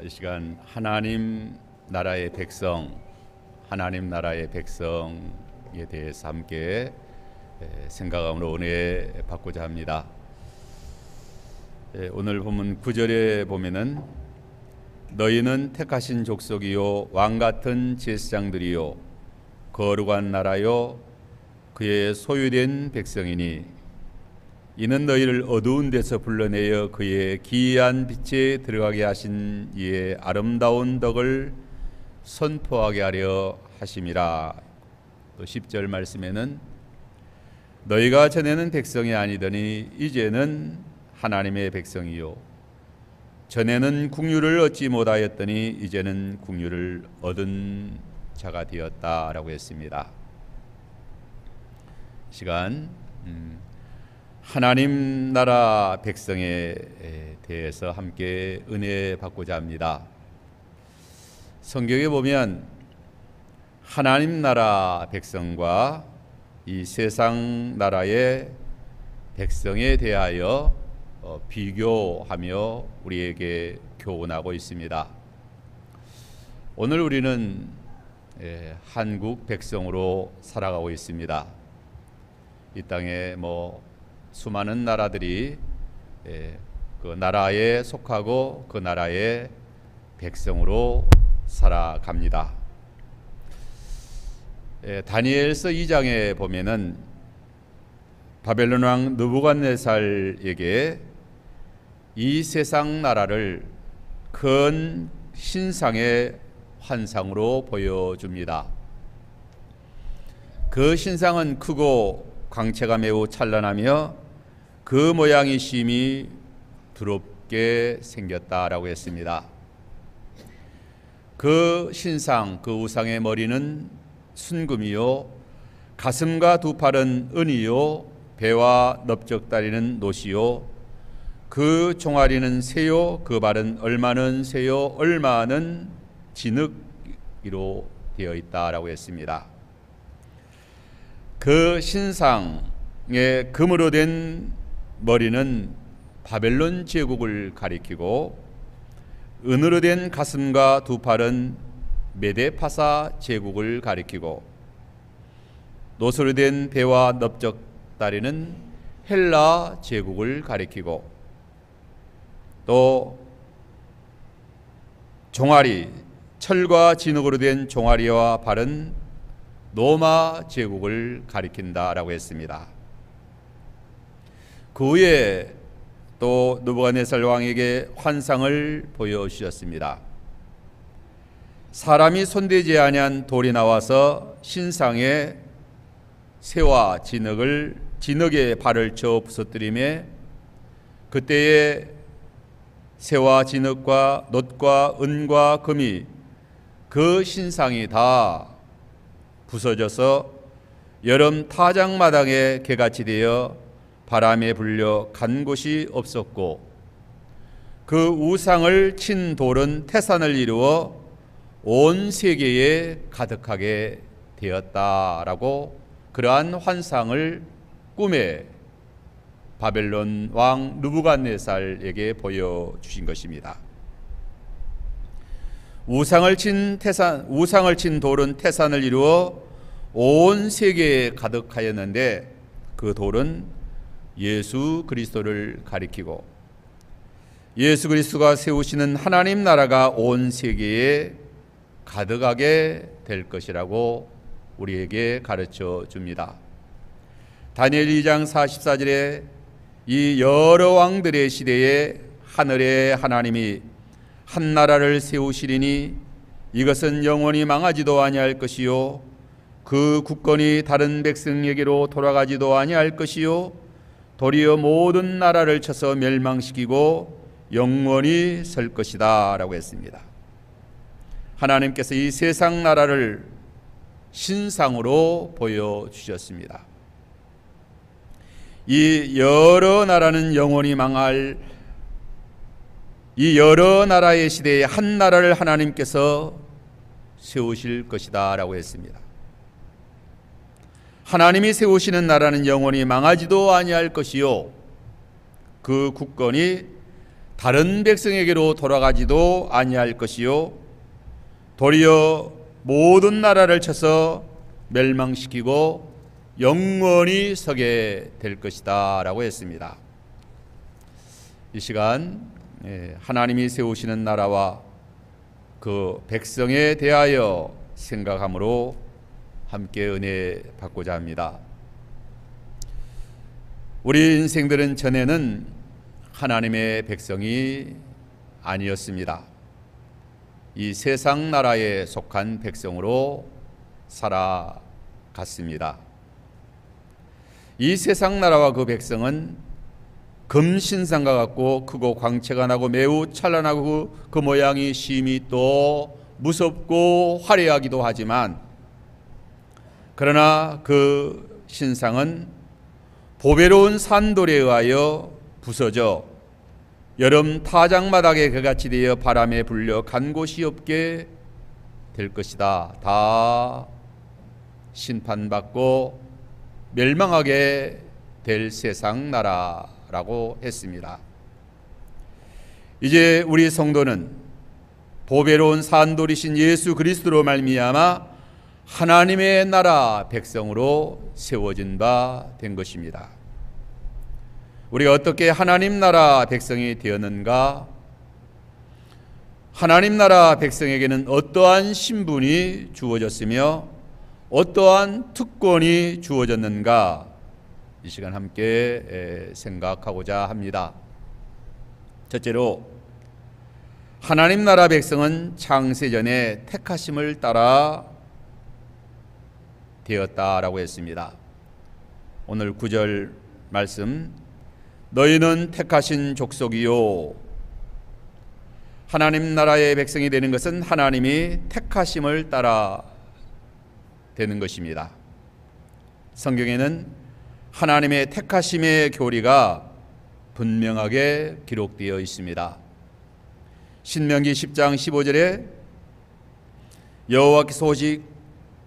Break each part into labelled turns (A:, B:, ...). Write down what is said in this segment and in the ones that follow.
A: 이 시간 하나님 나라의 백성에 대해서 함께 생각함으로 은혜 받고자 합니다. 오늘 본문 9절에 보면은 너희는 택하신 족속이요 왕같은 제사장들이요 거룩한 나라요 그의 소유된 백성이니 이는 너희를 어두운 데서 불러내어 그의 기이한 빛에 들어가게 하신 이의 아름다운 덕을 선포하게 하려 하심이라. 또 10절 말씀에는 너희가 전에는 백성이 아니더니 이제는 하나님의 백성이요 전에는 국류를 얻지 못하였더니 이제는 국류를 얻은 자가 되었다라고 했습니다. 시간 하나님 나라 백성에 대해서 함께 은혜 받고자 합니다. 성경에 보면 하나님 나라 백성과 이 세상 나라의 백성에 대하여 비교하며 우리에게 교훈하고 있습니다. 오늘 우리는 한국 백성으로 살아가고 있습니다. 이 땅에 수많은 나라들이 그 나라에 속하고 그 나라의 백성으로 살아갑니다. 다니엘서 2장에 보면은 바벨론 왕 느부갓네살에게 이 세상 나라를 큰 신상의 환상으로 보여줍니다. 그 신상은 크고 광채가 매우 찬란하며 그 모양이 심히 두렵게 생겼다라고 했습니다. 그 신상, 그 우상의 머리는 순금이요 가슴과 두 팔은 은이요 배와 넓적다리는 노시요 그 종아리는 새요 그 발은 얼마는 새요 얼마는 진흙이로 되어 있다라고 했습니다. 그 신상의 금으로 된 머리는 바벨론 제국을 가리키고 은으로 된 가슴과 두 팔은 메데파사 제국을 가리키고 노소로 된 배와 넓적다리는 헬라 제국을 가리키고 또 종아리, 철과 진흙으로 된 종아리와 발은 로마 제국을 가리킨다라고 했습니다. 그 후에 또 느부갓네살 왕에게 환상을 보여주셨습니다. 사람이 손대지 아니한 돌이 나와서 신상에 새와 진흙에 발을 쳐 부서뜨리매 그때에 새와 진흙과 놋과 은과 금이 그 신상이 다 부서져서 여름 타작마당에 개같이 되어 바람에 불려 간 곳이 없었고 그 우상을 친 돌은 태산을 이루어 온 세계에 가득하게 되었다라고 그러한 환상을 꿈에 바벨론 왕 느부갓네살에게 보여주신 것입니다. 우상을 친 돌은 태산을 이루어 온 세계에 가득하였는데 그 돌은 예수 그리스도를 가리키고 예수 그리스도가 세우시는 하나님 나라가 온 세계에 가득하게 될 것이라고 우리에게 가르쳐 줍니다. 다니엘 2장 44절에 이 여러 왕들의 시대에 하늘의 하나님이 한 나라를 세우시리니 이것은 영원히 망하지도 아니할 것이요 그 국권이 다른 백성에게로 돌아가지도 아니할 것이요 도리어 모든 나라를 쳐서 멸망시키고 영원히 설 것이다 라고 했습니다. 하나님께서 이 세상 나라를 신상으로 보여주셨습니다. 이 여러 나라는 영원히 망할 이 여러 나라의 시대에 한 나라를 하나님께서 세우실 것이다 라고 했습니다. 하나님이 세우시는 나라는 영원히 망하지도 아니할 것이요 그 국권이 다른 백성에게로 돌아가지도 아니할 것이요 도리어 모든 나라를 쳐서 멸망시키고 영원히 서게 될 것이다 라고 했습니다. 이 시간 하나님이 세우시는 나라와 그 백성에 대하여 생각함으로 함께 은혜 받고자 합니다. 우리 인생들은 전에는 하나님의 백성이 아니었습니다. 이 세상 나라에 속한 백성으로 살아갔습니다. 이 세상 나라와 그 백성은 금신상과 같고 크고 광채가 나고 매우 찬란하고 그 모양이 심히 또 무섭고 화려하기도 하지만, 그러나 그 신상은 보배로운 산돌에 의하여 부서져 여름 타작마당에 그같이 되어 바람에 불려 간 곳이 없게 될 것이다. 다 심판받고 멸망하게 될 세상 나라라고 했습니다. 이제 우리 성도는 보배로운 산돌이신 예수 그리스도로 말미암아 하나님의 나라 백성으로 세워진 바 된 것입니다. 우리가 어떻게 하나님 나라 백성이 되었는가? 하나님 나라 백성에게는 어떠한 신분이 주어졌으며 어떠한 특권이 주어졌는가? 이 시간 함께 생각하고자 합니다. 첫째로, 하나님 나라 백성은 창세전에 택하심을 따라 되었다라고 했습니다. 오늘 9절 말씀, 너희는 택하신 족속이요. 하나님 나라의 백성이 되는 것은 하나님이 택하심을 따라 되는 것입니다. 성경에는 하나님의 택하심의 교리가 분명하게 기록되어 있습니다. 신명기 10장 15절에 여호와께서 오직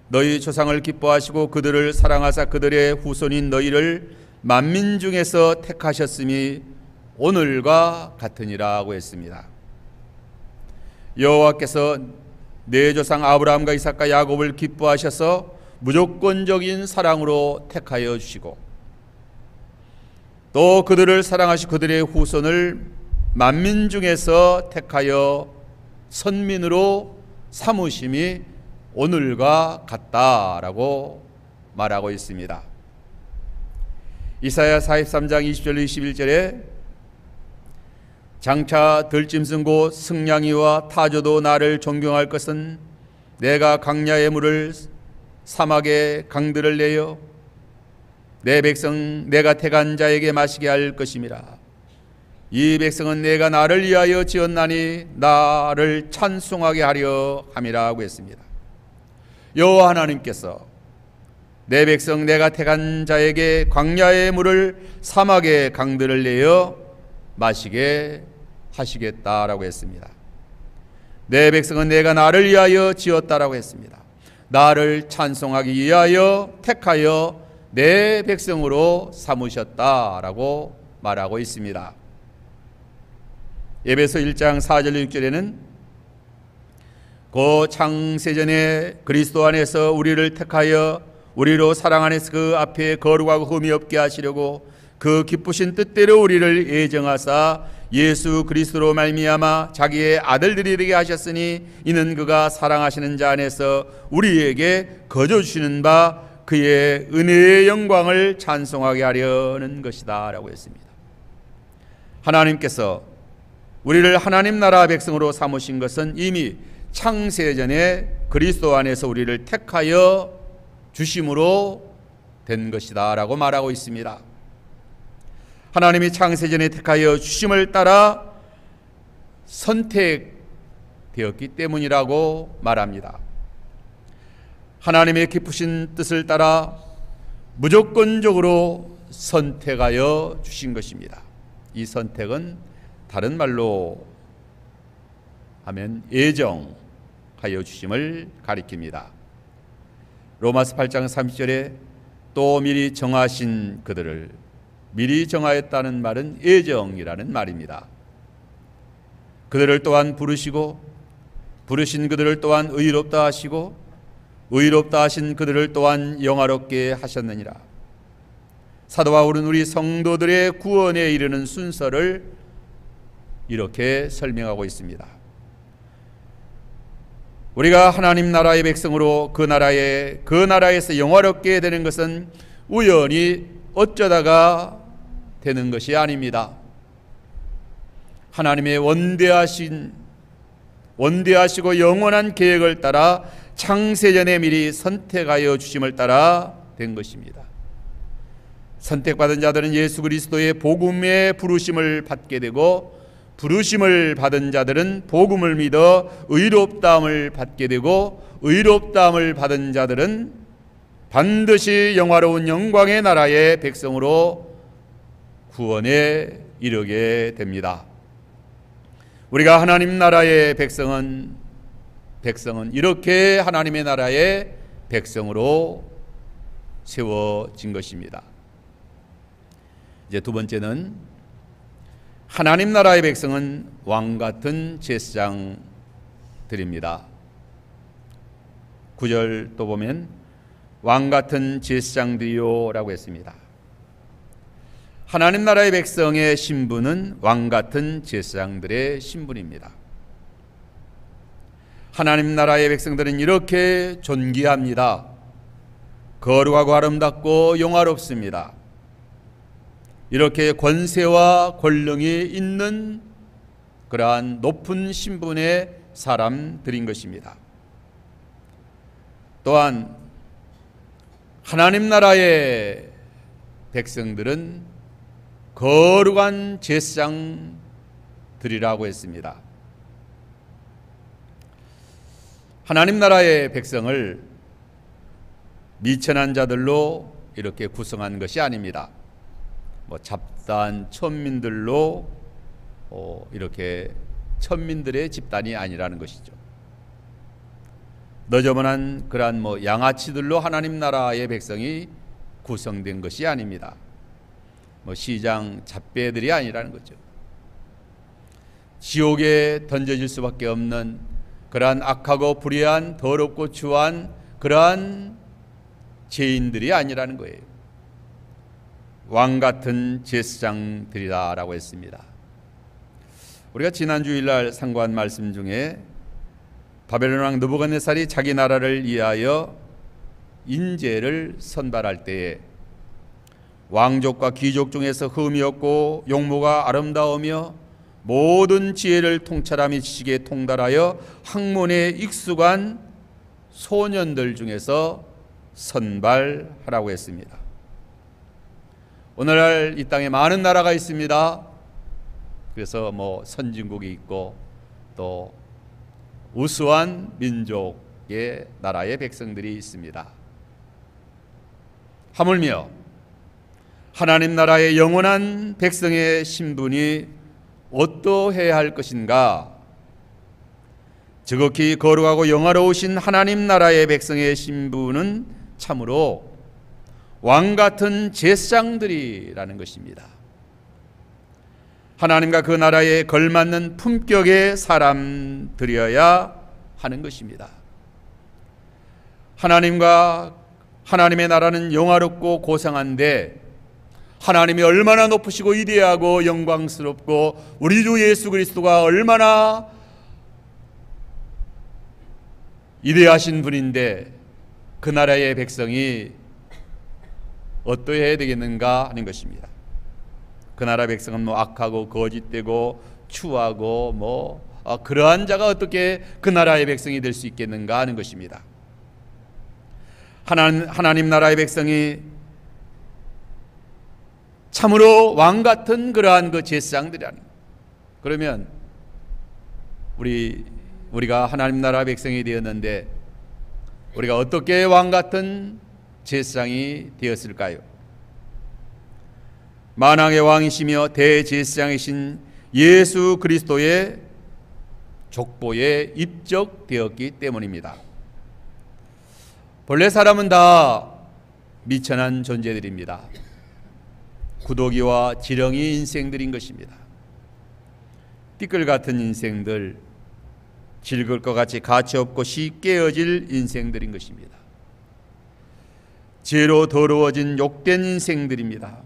A: 너희 조상을 기뻐하시고 그들을 사랑하사 그들의 후손인 너희를 만민 중에서 택하셨음이 오늘과 같으니라고 했습니다. 여호와께서 내 조상 아브라함과 이삭과 야곱을 기뻐하셔서 무조건적인 사랑으로 택하여 주시고 또 그들을 사랑하시고 그들의 후손을 만민 중에서 택하여 선민으로 삼으심이 오늘과 같다라고 말하고 있습니다. 이사야 43장 20절 21절에 장차 들짐승 곧 승냥이와 타조도 나를 존경할 것은 내가 강야의 물을 사막의 강들을 내어 내 백성 내가 택한 자에게 마시게 할 것임이라. 이 백성은 내가 나를 위하여 지었나니 나를 찬송하게 하려 함이라고 했습니다. 여호와 하나님께서 내 백성 내가 택한 자에게 광야의 물을 사막의 강들을 내어 마시게 하시겠다라고 했습니다. 내 백성은 내가 나를 위하여 지었다라고 했습니다. 나를 찬송하기 위하여 택하여 내 백성으로 삼으셨다라고 말하고 있습니다. 에베소 1장 4절 6절에는 그 창세전에 그리스도 안에서 우리를 택하여 우리로 사랑 안에서 그 앞에 거룩하고 흠이 없게 하시려고 그 기쁘신 뜻대로 우리를 예정하사 예수 그리스도로 말미암아 자기의 아들들이 되게 하셨으니 이는 그가 사랑하시는 자 안에서 우리에게 거저 주시는 바 그의 은혜의 영광을 찬송하게 하려는 것이다 라고 했습니다. 하나님께서 우리를 하나님 나라 백성으로 삼으신 것은 이미 창세전에 그리스도 안에서 우리를 택하여 주심으로 된 것이다 라고 말하고 있습니다. 하나님이 창세전에 택하여 주심을 따라 선택되었기 때문이라고 말합니다. 하나님의 기쁘신 뜻을 따라 무조건적으로 선택하여 주신 것입니다. 이 선택은 다른 말로 하면 예정하여 주심을 가리킵니다. 로마서 8장 30절에 또 미리 정하신 그들을, 미리 정하였다는 말은 예정이라는 말입니다. 그들을 또한 부르시고 부르신 그들을 또한 의롭다 하시고 의롭다 하신 그들을 또한 영화롭게 하셨느니라. 사도 바울은 우리 성도들의 구원에 이르는 순서를 이렇게 설명하고 있습니다. 우리가 하나님 나라의 백성으로 그 나라에서 영화롭게 되는 것은 우연히 어쩌다가 되는 것이 아닙니다. 하나님의 원대하시고 영원한 계획을 따라 창세전에 미리 선택하여 주심을 따라 된 것입니다. 선택받은 자들은 예수 그리스도의 복음의 부르심을 받게 되고, 부르심을 받은 자들은 복음을 믿어 의롭다함을 받게 되고, 의롭다함을 받은 자들은 반드시 영화로운 영광의 나라의 백성으로 구원에 이르게 됩니다. 우리가 하나님 나라의 백성은 이렇게 하나님의 나라의 백성으로 세워진 것입니다. 이제 두 번째는 하나님 나라의 백성은 왕같은 제사장들입니다. 9절 또 보면 왕같은 제사장들이요 라고 했습니다. 하나님 나라의 백성의 신분은 왕같은 제사장들의 신분입니다. 하나님 나라의 백성들은 이렇게 존귀합니다. 거룩하고 아름답고 영화롭습니다. 이렇게 권세와 권능이 있는 그러한 높은 신분의 사람들인 것입니다. 또한 하나님 나라의 백성들은 거룩한 제사장들이라고 했습니다. 하나님 나라의 백성을 미천한 자들로 이렇게 구성한 것이 아닙니다. 잡다한 천민들로 이렇게 천민들의 집단이 아니라는 것이죠. 너저분한 그러한 양아치들로 하나님 나라의 백성이 구성된 것이 아닙니다. 시장 잡배들이 아니라는 거죠. 지옥에 던져질 수밖에 없는 그러한 악하고 불의한 더럽고 추한 그러한 죄인들이 아니라는 거예요. 왕같은 제사장들이라고 했습니다. 우리가 지난 주일날 상고한 말씀 중에 바벨론 왕 느부갓네살이 자기 나라를 위하여 인재를 선발할 때에 왕족과 귀족 중에서 흠이 없고 용모가 아름다우며 모든 지혜를 통찰하며 지식에 통달하여 학문에 익숙한 소년들 중에서 선발하라고 했습니다. 오늘날 이 땅에 많은 나라가 있습니다. 그래서 선진국이 있고 또 우수한 민족의 나라의 백성들이 있습니다. 하물며 하나님 나라의 영원한 백성의 신분이 어떠해야 할 것인가? 지극히 거룩하고 영화로우신 하나님 나라의 백성의 신분은 참으로 왕같은 제사장들이라는 것입니다. 하나님과 그 나라에 걸맞는 품격의 사람들이어야 하는 것입니다. 하나님의 나라는 영화롭고 고상한데 하나님이 얼마나 높으시고 위대하고 영광스럽고 우리 주 예수 그리스도가 얼마나 위대하신 분인데 그 나라의 백성이 어떠해야 되겠는가 하는 것입니다. 그 나라 백성은 악하고 거짓되고 추하고 그러한 자가 어떻게 그 나라의 백성이 될 수 있겠는가 하는 것입니다. 하나님 나라의 백성이 참으로 왕 같은 그러한 그 제사장들이라는 거예요. 그러면 우리가 하나님 나라 백성이 되었는데 우리가 어떻게 왕 같은 제사장이 되었을까요? 만왕의 왕이시며 대제사장이신 예수 그리스도의 족보에 입적되었기 때문입니다. 본래 사람은 다 미천한 존재들입니다. 구더기와 지렁이 인생들인 것입니다. 삐끌 같은 인생들, 즐거울 것 같이 가치 없고 쉽게 헤어질 인생들인 것입니다. 죄로 더러워진 욕된 인생들입니다.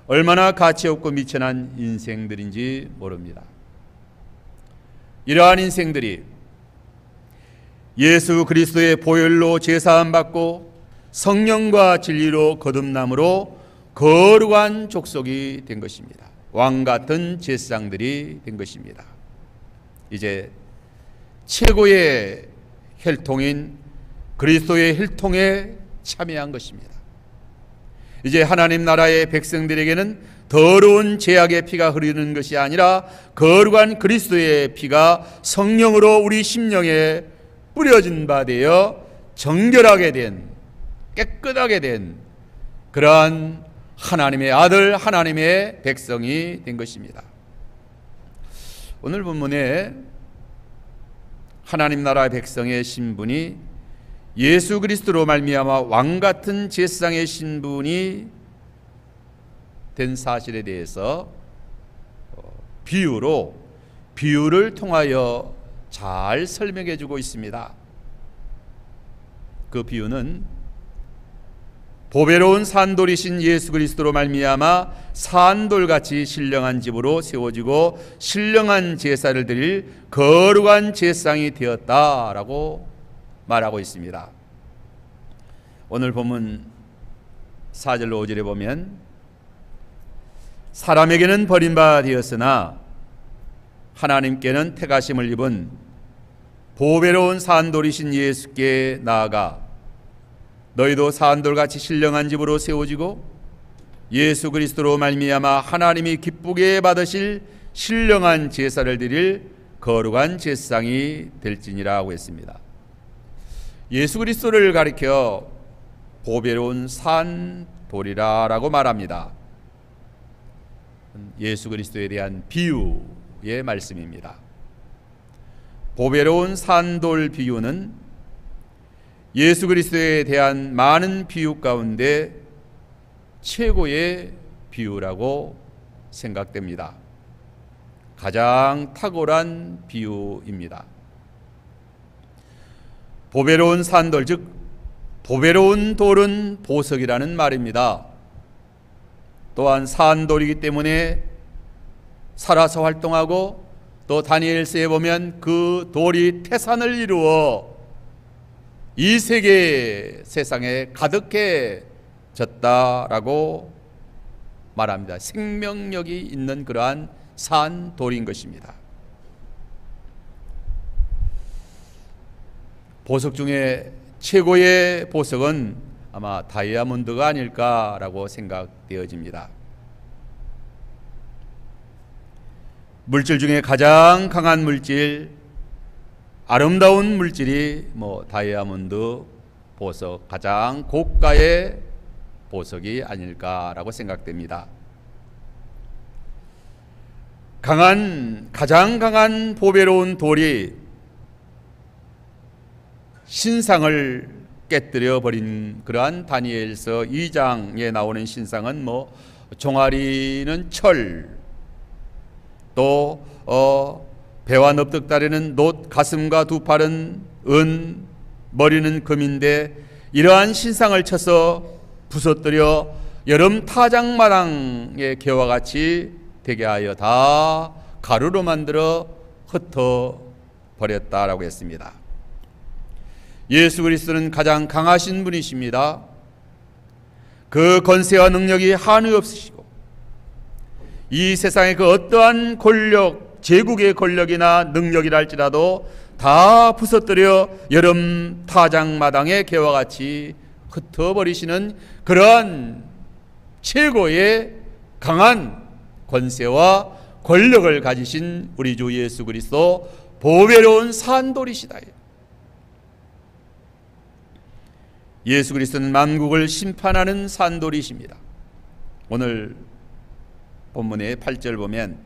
A: 얼마나 가치 없고 미천한 인생들인지 모릅니다. 이러한 인생들이 예수 그리스도의 보혈로 제사함 받고 성령과 진리로 거듭남으로 거룩한 족속이 된 것입니다. 왕같은 제사장들이 된 것입니다. 이제 최고의 혈통인 그리스도의 혈통에 참여한 것입니다. 이제 하나님 나라의 백성들에게는 더러운 죄악의 피가 흐르는 것이 아니라 거룩한 그리스도의 피가 성령으로 우리 심령에 뿌려진 바 되어 정결하게 된, 깨끗하게 된 그러한 하나님의 아들, 하나님의 백성이 된 것입니다. 오늘 본문에 하나님 나라의 백성의 신분이 예수 그리스도로 말미암아 왕같은 제사장의 신분이 된 사실에 대해서 비유를 통하여 잘 설명해 주고 있습니다. 그 비유는 보배로운 산돌이신 예수 그리스도로 말미암아 산돌같이 신령한 집으로 세워지고 신령한 제사를 드릴 거룩한 제사장이 되었다라고 말하고 있습니다. 오늘 본문 4절로 5절에 보면 사람에게는 버림받았으나 하나님께는 택하심을 입은 보배로운 산돌이신 예수께 나아가 너희도 산돌같이 신령한 집으로 세워지고 예수 그리스도로 말미암아 하나님이 기쁘게 받으실 신령한 제사를 드릴 거룩한 제사장이 될지니라 하고 했습니다. 예수 그리스도를 가리켜 보배로운 산돌이라 라고 말합니다. 예수 그리스도에 대한 비유의 말씀입니다. 보배로운 산돌 비유는 예수 그리스도에 대한 많은 비유 가운데 최고의 비유라고 생각됩니다. 가장 탁월한 비유입니다. 보배로운 산돌, 즉 보배로운 돌은 보석이라는 말입니다. 또한 산돌이기 때문에 살아서 활동하고 또 다니엘서에 보면 그 돌이 태산을 이루어 이 세상에 가득해졌다라고 말합니다. 생명력이 있는 그러한 산돌인 것입니다. 보석 중에 최고의 보석은 아마 다이아몬드가 아닐까라고 생각되어집니다. 물질 중에 가장 강한 물질, 아름다운 물질이 다이아몬드, 보석, 가장 고가의 보석이 아닐까라고 생각됩니다. 가장 강한 보배로운 돌이 신상을 깨뜨려 버린 그러한 다니엘서 2장에 나오는 신상은 종아리는 철, 또 배와 넙득다리는 놋, 가슴과 두 팔은 은, 머리는 금인데 이러한 신상을 쳐서 부서뜨려 여름 타작마당의 개와 같이 되게 하여 다 가루로 만들어 흩어 버렸다라고 했습니다. 예수 그리스도는 가장 강하신 분이십니다. 그 권세와 능력이 한이 없으시고 이 세상의 그 어떠한 권력, 제국의 권력이나 능력이라 할지라도 다 부서뜨려 여름 타작마당의 개와 같이 흩어버리시는 그러한 최고의 강한 권세와 권력을 가지신 우리 주 예수 그리스도, 보배로운 산돌이시다. 예수 그리스도는 만국을 심판하는 산돌이십니다. 오늘 본문의 8절 보면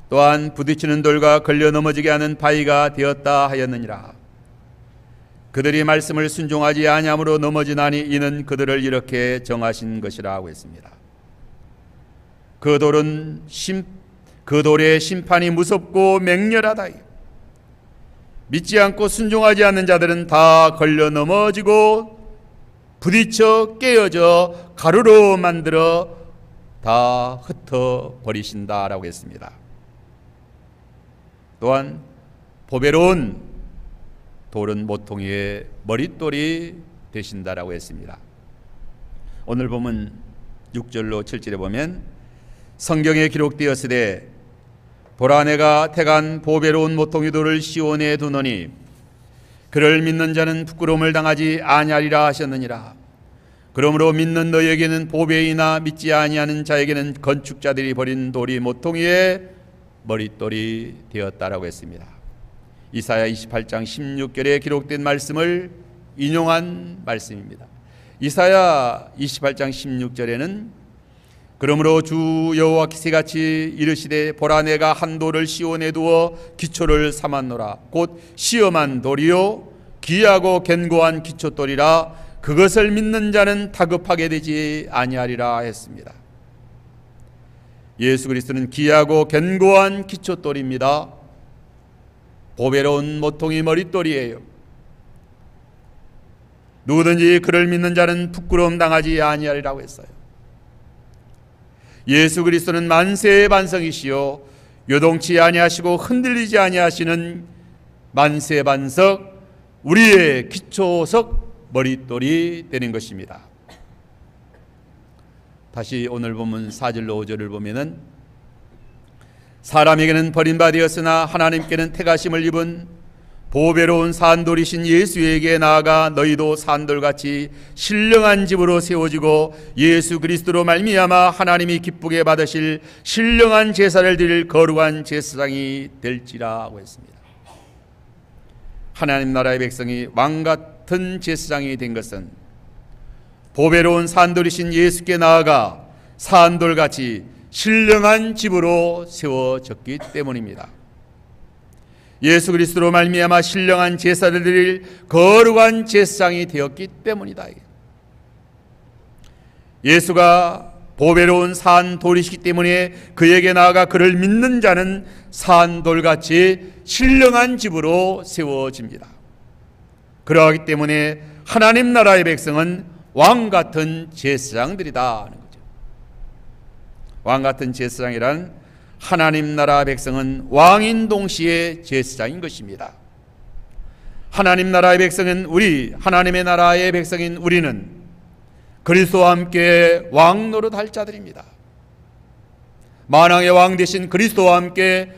A: 또한 부딪히는 돌과 걸려 넘어지게 하는 바위가 되었다 하였느니라. 그들이 말씀을 순종하지 아니함으로 넘어지나니 이는 그들을 이렇게 정하신 것이라 하고 했습니다. 그 돌은 그 돌의 심판이 무섭고 맹렬하다. 믿지 않고 순종하지 않는 자들은 다 걸려 넘어지고 부딪혀 깨어져 가루로 만들어 다 흩어버리신다라고 했습니다. 또한 보배로운 돌은 모퉁이의 머릿돌이 되신다라고 했습니다. 오늘 보면 6절로 7절에 보면 성경에 기록되었으되 보라 내가 태간 보배로운 모퉁이 돌을 시온에 두노니 그를 믿는 자는 부끄러움을 당하지 아니하리라 하셨느니라. 그러므로 믿는 너희에게는 보배이나 믿지 아니하는 자에게는 건축자들이 버린 돌이 모퉁이의 머릿돌이 되었다라고 했습니다. 이사야 28장 16절에 기록된 말씀을 인용한 말씀입니다. 이사야 28장 16절에는 그러므로 주 여호와께서 같이 이르시되 보라 내가 한 돌을 시온에 두어 기초를 삼았노라. 곧 시험한 돌이요 귀하고 견고한 기초돌이라. 그것을 믿는 자는 다급하게 되지 아니하리라 했습니다. 예수 그리스도는 귀하고 견고한 기초돌입니다. 보배로운 모퉁이 머릿돌이에요. 누구든지 그를 믿는 자는 부끄러움 당하지 아니하리라고 했어요. 예수 그리스도는 만세의 반석이시요 요동치 아니하시고 흔들리지 아니하시는 만세 반석, 우리의 기초석 머릿돌이 되는 것입니다. 다시 오늘 보면 4절로 5절을 보면은 사람에게는 버림받았으나 하나님께는 택하심을 입은 보배로운 산돌이신 예수에게 나아가 너희도 산돌같이 신령한 집으로 세워지고 예수 그리스도로 말미암아 하나님이 기쁘게 받으실 신령한 제사를 드릴 거룩한 제사장이 될지라고 했습니다. 하나님 나라의 백성이 왕같은 제사장이 된 것은 보배로운 산돌이신 예수께 나아가 산돌같이 신령한 집으로 세워졌기 때문입니다. 예수 그리스도로 말미암아 신령한 제사를 드릴 거룩한 제사장이 되었기 때문이다. 예수가 보배로운 산돌이시기 때문에 그에게 나아가 그를 믿는 자는 산돌같이 신령한 집으로 세워집니다. 그러하기 때문에 하나님 나라의 백성은 왕같은 제사장들이다 하는 거죠. 왕같은 제사장이란 하나님 나라 백성은 왕인 동시에 제사장인 것입니다. 하나님 나라의 백성은 하나님의 나라의 백성인 우리는 그리스도와 함께 왕 노릇할 자들입니다. 만왕의 왕 되신 그리스도와 함께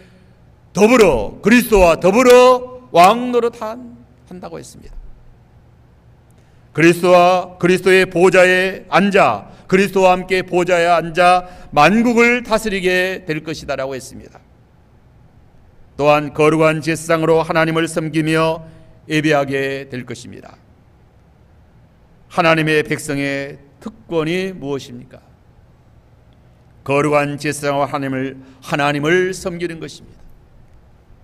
A: 그리스도와 더불어 왕 노릇한다고 했습니다. 그리스도의 보좌에 앉아 그리스도와 함께 보좌에 앉아 만국을 다스리게 될 것이다라고 했습니다. 또한 거룩한 제사장으로 하나님을 섬기며 예배하게 될 것입니다. 하나님의 백성의 특권이 무엇입니까? 거룩한 제사장으로 하나님을 섬기는 것입니다.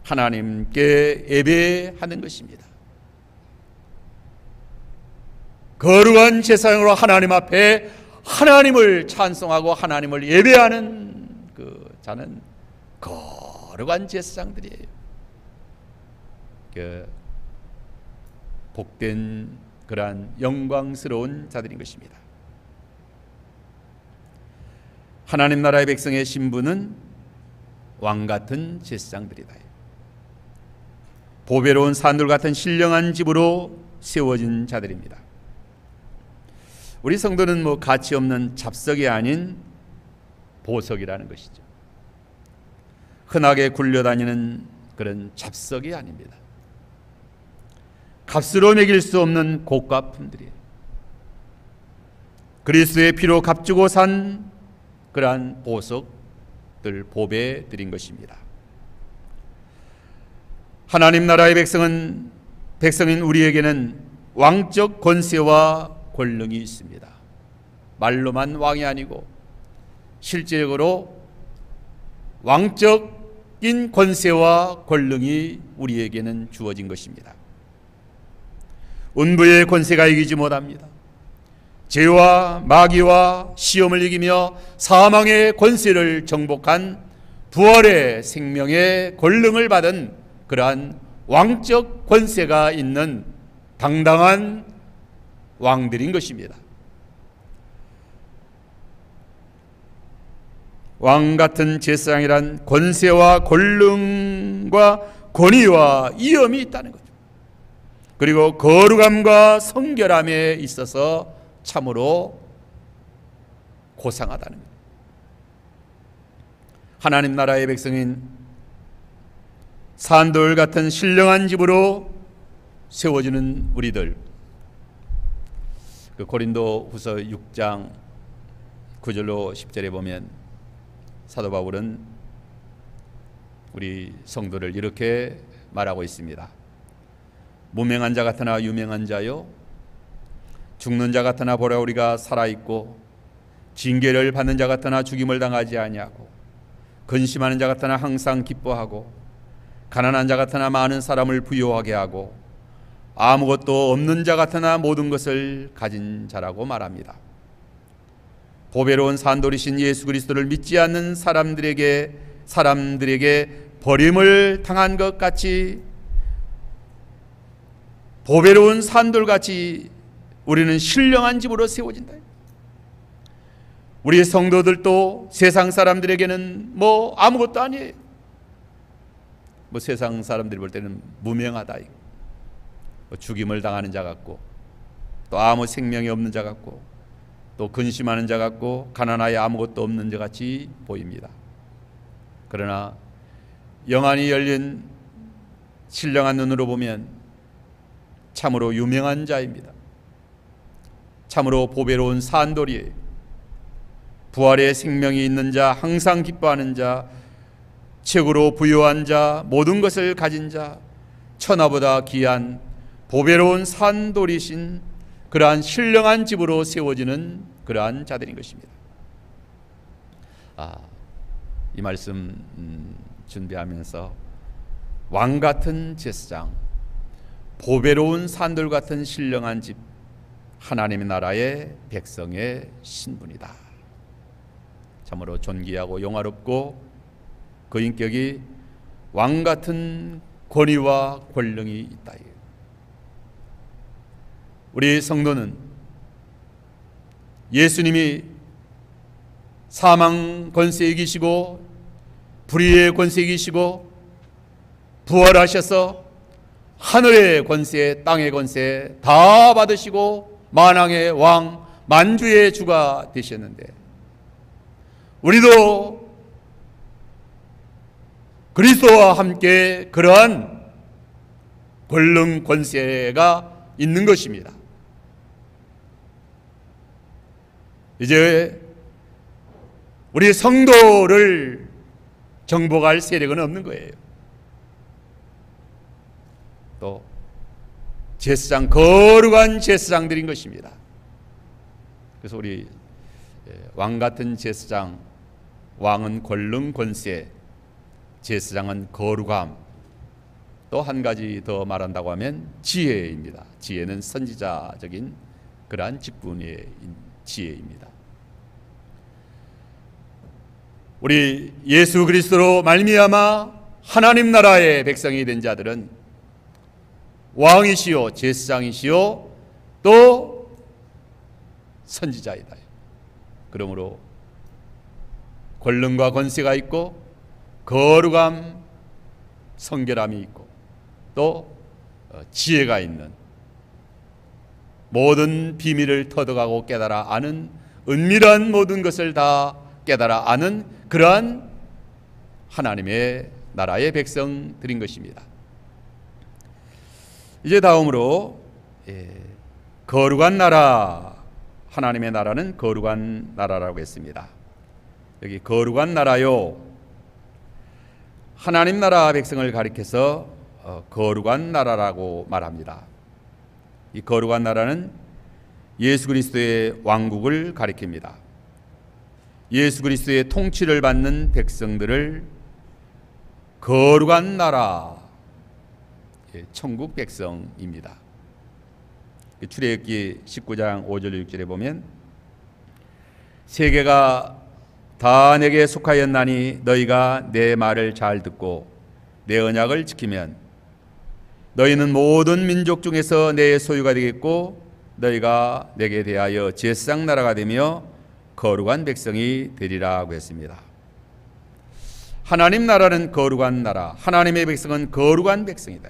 A: 하나님께 예배하는 것입니다. 거룩한 제사장으로 하나님 앞에 하나님을 찬송하고 하나님을 예배하는 그 자는 거룩한 제사장들이에요. 복된 그러한 영광스러운 자들인 것입니다. 하나님 나라의 백성의 신분은 왕같은 제사장들이다. 보배로운 산돌 같은 신령한 집으로 세워진 자들입니다. 우리 성도는 가치 없는 잡석이 아닌 보석이라는 것이죠. 흔하게 굴려다니는 그런 잡석이 아닙니다. 값으로 매길 수 없는 고가품들이에요. 그리스도의 피로 값주고 산 그러한 보석들, 보배들인 것입니다. 하나님 나라의 백성인 우리에게는 왕적 권세와 권능이 있습니다. 말로만 왕이 아니고 실제적으로 왕적인 권세와 권능이 우리에게는 주어진 것입니다. 운부의 권세가 이기지 못합니다. 죄와 마귀와 시험을 이기며 사망의 권세를 정복한 부활의 생명의 권능을 받은 그러한 왕적 권세가 있는 당당한 왕들인 것입니다. 왕 같은 제사장이란 권세와 권능과 권위와 위엄이 있다는 거죠. 그리고 거룩함과 성결함에 있어서 참으로 고상하다는 거죠. 하나님 나라의 백성인 산돌 같은 신령한 집으로 세워지는 우리들, 그 고린도 후서 6장 9절로 10절에 보면 사도 바울은 우리 성도를 이렇게 말하고 있습니다. 무명한 자 같으나 유명한 자요, 죽는 자 같으나 보라 우리가 살아있고, 징계를 받는 자 같으나 죽임을 당하지 아니하고, 근심하는 자 같으나 항상 기뻐하고, 가난한 자 같으나 많은 사람을 부유하게 하고, 아무것도 없는 자 같으나 모든 것을 가진 자라고 말합니다. 보배로운 산돌이신 예수 그리스도를 믿지 않는 사람들에게 버림을 당한 것 같이, 보배로운 산돌같이 우리는 신령한 집으로 세워진다. 우리 성도들도 세상 사람들에게는 뭐 아무것도 아니에요. 뭐 세상 사람들이 볼 때는 무명하다, 뭐 죽임을 당하는 자 같고, 또 아무 생명이 없는 자 같고, 또 근심하는 자 같고, 가난하여 아무것도 없는 자 같이 보입니다. 그러나 영안이 열린 신령한 눈으로 보면 참으로 유명한 자입니다. 참으로 보배로운 산돌이에요. 부활의 생명이 있는 자, 항상 기뻐하는 자, 최고로 부유한 자, 모든 것을 가진 자, 천하보다 귀한 보배로운 산돌이신 그러한 신령한 집으로 세워지는 그러한 자들인 것입니다. 이 말씀 준비하면서 왕 같은 제사장, 보배로운 산돌 같은 신령한 집, 하나님의 나라의 백성의 신분이다. 참으로 존귀하고 영화롭고 그 인격이 왕 같은 권위와 권능이 있다. 우리 성도는 예수님이 사망 권세 이기시고 불의의 권세 이기시고 부활하셔서 하늘의 권세, 땅의 권세 다 받으시고 만왕의 왕, 만주의 주가 되셨는데, 우리도 그리스도와 함께 그러한 권능 권세가 있는 것입니다. 이제 우리 성도를 정복할 세력은 없는 거예요. 또 제사장, 거룩한 제사장들인 것입니다. 그래서 우리 왕 같은 제사장, 왕은 권능 권세, 제사장은 거룩함, 또 한 가지 더 말한다고 하면 지혜입니다. 지혜는 선지자적인 그러한 직분의 지혜입니다. 우리 예수 그리스도로 말미암아 하나님 나라의 백성이 된 자들은 왕이시요 제사장이시요 또 선지자이다. 그러므로 권능과 권세가 있고 거룩함, 성결함이 있고 또 지혜가 있는, 모든 비밀을 터득하고 깨달아 아는, 은밀한 모든 것을 다 깨달아 아는 그러한 하나님의 나라의 백성들인 것입니다. 이제 다음으로 거룩한 나라, 하나님의 나라는 거룩한 나라라고 했습니다. 여기 거룩한 나라요, 하나님 나라 백성을 가리켜서 거룩한 나라라고 말합니다. 이 거룩한 나라는 예수 그리스도의 왕국을 가리킵니다. 예수 그리스도의 통치를 받는 백성들을 거룩한 나라, 천국 백성입니다. 출애굽기 19장 5절 6절에 보면 세계가 다 내게 속하였나니 너희가 내 말을 잘 듣고 내 언약을 지키면 너희는 모든 민족 중에서 내 소유가 되겠고 너희가 내게 대하여 제사장 나라가 되며 거룩한 백성이 되리라고 했습니다. 하나님 나라는 거룩한 나라, 하나님의 백성은 거룩한 백성이다.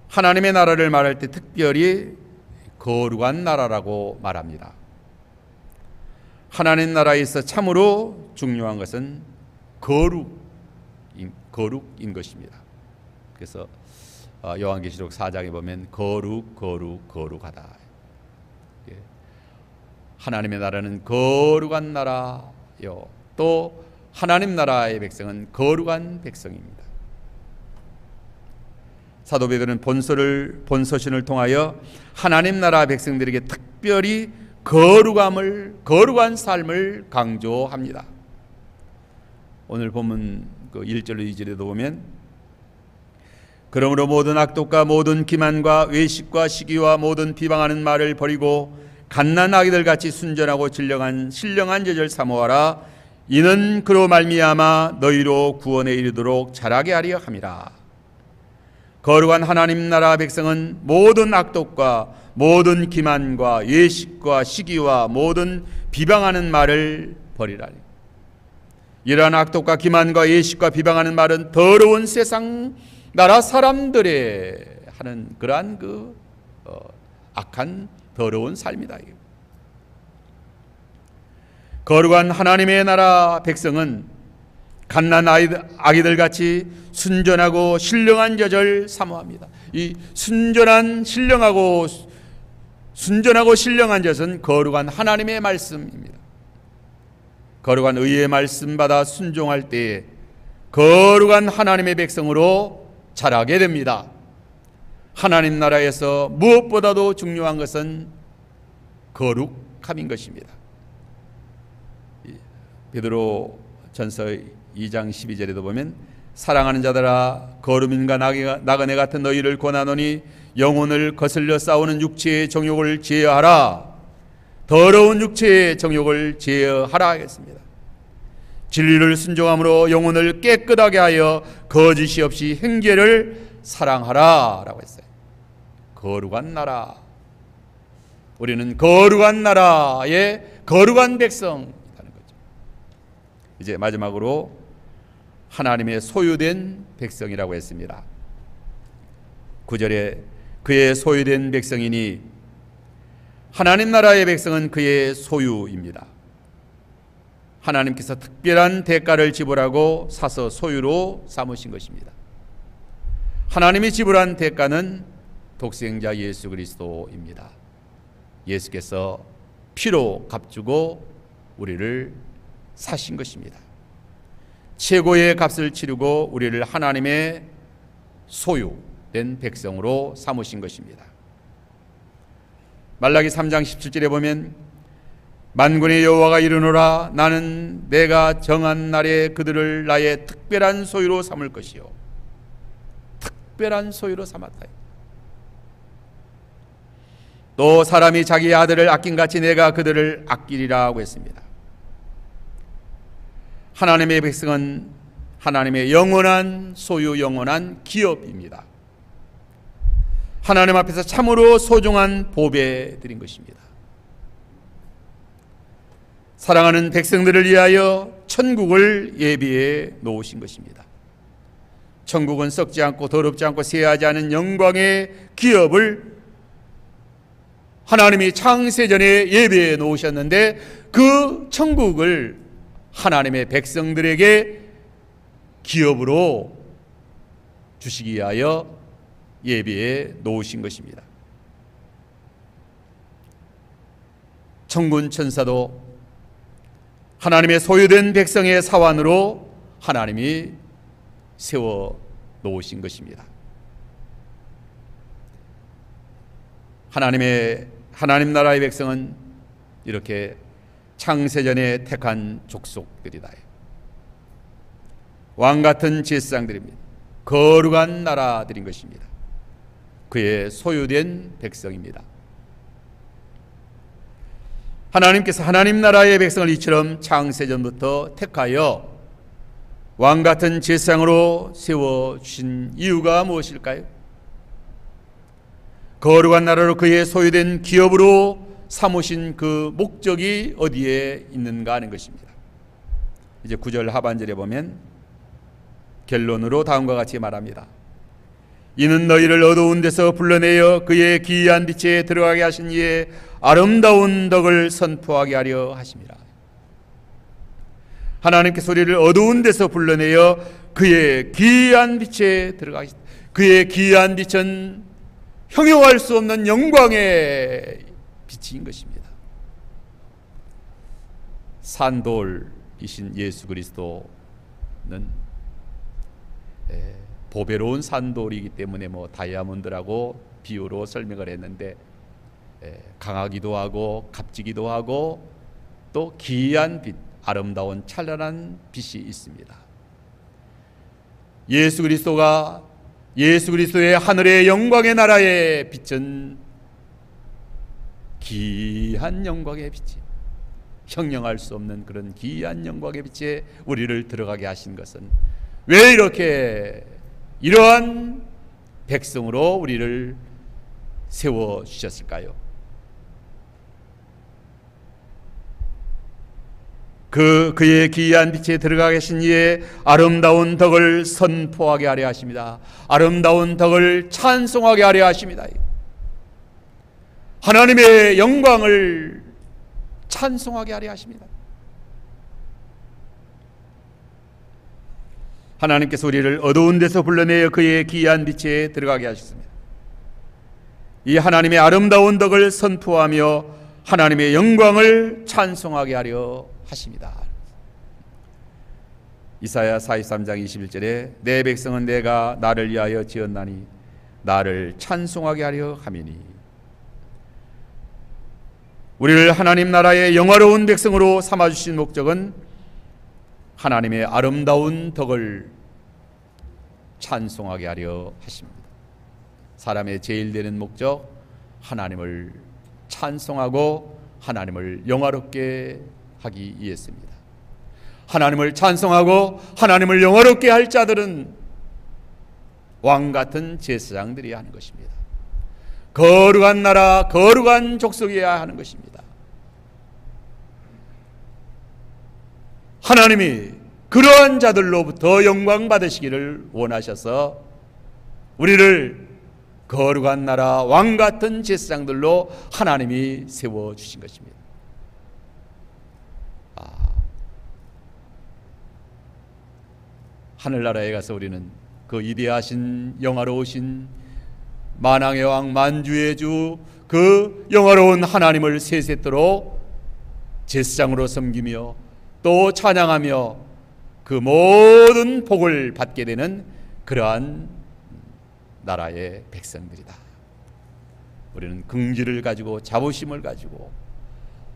A: 하나님의 나라를 말할 때 특별히 거룩한 나라라고 말합니다. 하나님 나라에서 참으로 중요한 것은 거룩인 것입니다. 그래서 요한계시록 4장에 보면 거룩하다. 하나님의 나라는 거룩한 나라요, 또 하나님 나라의 백성은 거룩한 백성입니다. 사도 베드로는 본서신을 통하여 하나님 나라 백성들에게 특별히 거룩한 삶을 강조합니다. 오늘 본문 1절로 2절에도 보면 그러므로 모든 악독과 모든 기만과 외식과 시기와 모든 비방하는 말을 버리고 갓난 아기들 같이 순전하고 신령한 제절 사모하라. 이는 그로 말미암아 너희로 구원에 이르도록 자라게 하려 함이라. 거룩한 하나님 나라 백성은 모든 악독과 모든 기만과 외식과 시기와 모든 비방하는 말을 버리라. 이러한 악독과 기만과 외식과 비방하는 말은 더러운 세상 나라 사람들의 하는 그러한 악한 더러운 삶이다. 거룩한 하나님의 나라 백성은 갓난 아기들 같이 순전하고 신령한 제절 사모합니다. 이 순전하고 신령한 제절은 거룩한 하나님의 말씀입니다. 거룩한 의의 말씀 받아 순종할 때에 거룩한 하나님의 백성으로 자라게 됩니다. 하나님 나라에서 무엇보다도 중요한 것은 거룩함인 것입니다. 베드로 전서 2장 12절에도 보면 사랑하는 자들아 거룩인과 나그네 같은 너희를 권하노니 영혼을 거슬려 싸우는 육체의 정욕을 제어하라. 더러운 육체의 정욕을 제어하라 하겠습니다. 진리를 순종함으로 영혼을 깨끗하게 하여 거짓이 없이 행죄를 사랑하라 라고 했어요. 거룩한 나라, 우리는 거룩한 나라의 거룩한 백성이라는 거죠. 이제 마지막으로 하나님의 소유된 백성이라고 했습니다. 9절에 그의 소유된 백성이니 하나님 나라의 백성은 그의 소유입니다. 하나님께서 특별한 대가를 지불하고 사서 소유로 삼으신 것입니다. 하나님이 지불한 대가는 독생자 예수 그리스도입니다. 예수께서 피로 값주고 우리를 사신 것입니다. 최고의 값을 치르고 우리를 하나님의 소유된 백성으로 삼으신 것입니다. 말라기 3장 17절에 보면 만군의 여호와가 이르노라 나는 내가 정한 날에 그들을 나의 특별한 소유로 삼을 것이요. 특별한 소유로 삼았다. 또 사람이 자기 아들을 아낀같이 내가 그들을 아끼리라고 했습니다. 하나님의 백성은 하나님의 영원한 소유, 영원한 기업입니다. 하나님 앞에서 참으로 소중한 보배 드린 것입니다. 사랑하는 백성들을 위하여 천국을 예비해 놓으신 것입니다. 천국은 썩지 않고 더럽지 않고 쇠하지 않은 영광의 기업을 하나님이 창세전에 예비해 놓으셨는데 그 천국을 하나님의 백성들에게 기업으로 주시기 위하여 예비해 놓으신 것입니다. 천군 천사도 하나님의 소유된 백성의 사환으로 하나님이 세워 놓으신 것입니다. 하나님 나라의 백성은 이렇게 창세전에 택한 족속들이다. 왕같은 제사장들입니다. 거룩한 나라들인 것입니다. 그의 소유된 백성입니다. 하나님께서 하나님 나라의 백성을 이처럼 창세전부터 택하여 왕같은 제사장으로 세워주신 이유가 무엇일까요? 거룩한 나라로 그의 소유된 기업으로 삼으신 그 목적이 어디에 있는가 하는 것입니다. 이제 9절 하반절에 보면 결론으로 다음과 같이 말합니다. 이는 너희를 어두운 데서 불러내어 그의 기이한 빛에 들어가게 하신 이의 아름다운 덕을 선포하게 하려 하심이라. 하나님께서 우리를 어두운 데서 불러내어 그의 기이한 빛에 들어가게 하신, 그의 기이한 빛은 형용할 수 없는 영광의 빛인 것입니다. 산돌이신 예수 그리스도는 보배로운 산돌이기 때문에 다이아몬드라고 비유로 설명을 했는데, 강하기도 하고 값지기도 하고 또 기이한 빛, 아름다운 찬란한 빛이 있습니다. 예수 그리스도의 하늘의 영광의 나라의 빛은 기이한 영광의 빛이, 형용할 수 없는 그런 기이한 영광의 빛에 우리를 들어가게 하신 것은 왜 이렇게 이러한 백성으로 우리를 세워주셨을까요? 그의 기이한 빛에 들어가게 하신 이의 아름다운 덕을 선포하게 하려 하십니다. 아름다운 덕을 찬송하게 하려 하십니다. 하나님의 영광을 찬송하게 하려 하십니다. 하나님께서 우리를 어두운 데서 불러내어 그의 기이한 빛에 들어가게 하셨습니다. 이 하나님의 아름다운 덕을 선포하며 하나님의 영광을 찬송하게 하려 하십니다. 이사야 43장 21절에 내 백성은 내가 나를 위하여 지었나니 나를 찬송하게 하려 함이니. 우리를 하나님 나라의 영화로운 백성으로 삼아주신 목적은 하나님의 아름다운 덕을 찬송하게 하려 하십니다. 사람의 제일 되는 목적, 하나님을 찬송하고 하나님을 영화롭게 하기 위해서입니다. 하나님을 찬송하고 하나님을 영화롭게 할 자들은 왕같은 제사장들이 하는 것입니다. 거룩한 나라, 거룩한 족속이어야 하는 것입니다. 하나님이 그러한 자들로부터 영광 받으시기를 원하셔서 우리를 거룩한 나라, 왕같은 제사장들로 하나님이 세워주신 것입니다. 하늘나라에 가서 우리는 그 위대하신 영화로우신 만왕의 왕 만주의 주 그 영화로운 하나님을 세세토록 제사장으로 섬기며 또 찬양하며 그 모든 복을 받게 되는 그러한 나라의 백성들이다. 우리는 긍지를 가지고 자부심을 가지고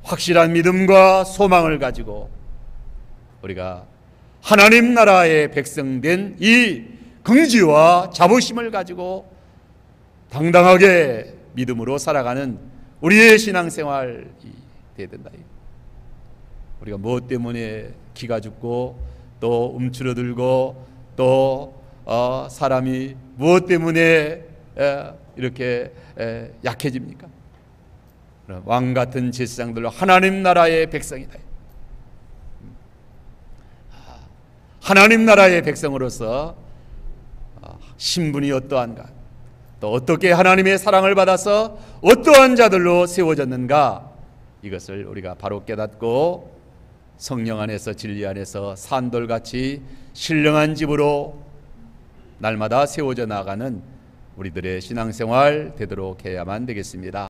A: 확실한 믿음과 소망을 가지고 우리가 하나님 나라의 백성된 이 긍지와 자부심을 가지고 당당하게 믿음으로 살아가는 우리의 신앙생활이 되어야 된다. 우리가 무엇 때문에 기가 죽고 또 움츠러들고 또 사람이 무엇 때문에 이렇게 약해집니까? 왕같은 제사장들로 하나님 나라의 백성이다. 하나님 나라의 백성으로서 신분이 어떠한가, 또 어떻게 하나님의 사랑을 받아서 어떠한 자들로 세워졌는가, 이것을 우리가 바로 깨닫고 성령 안에서 진리 안에서 산돌같이 신령한 집으로 날마다 세워져 나가는 우리들의 신앙생활 되도록 해야만 되겠습니다.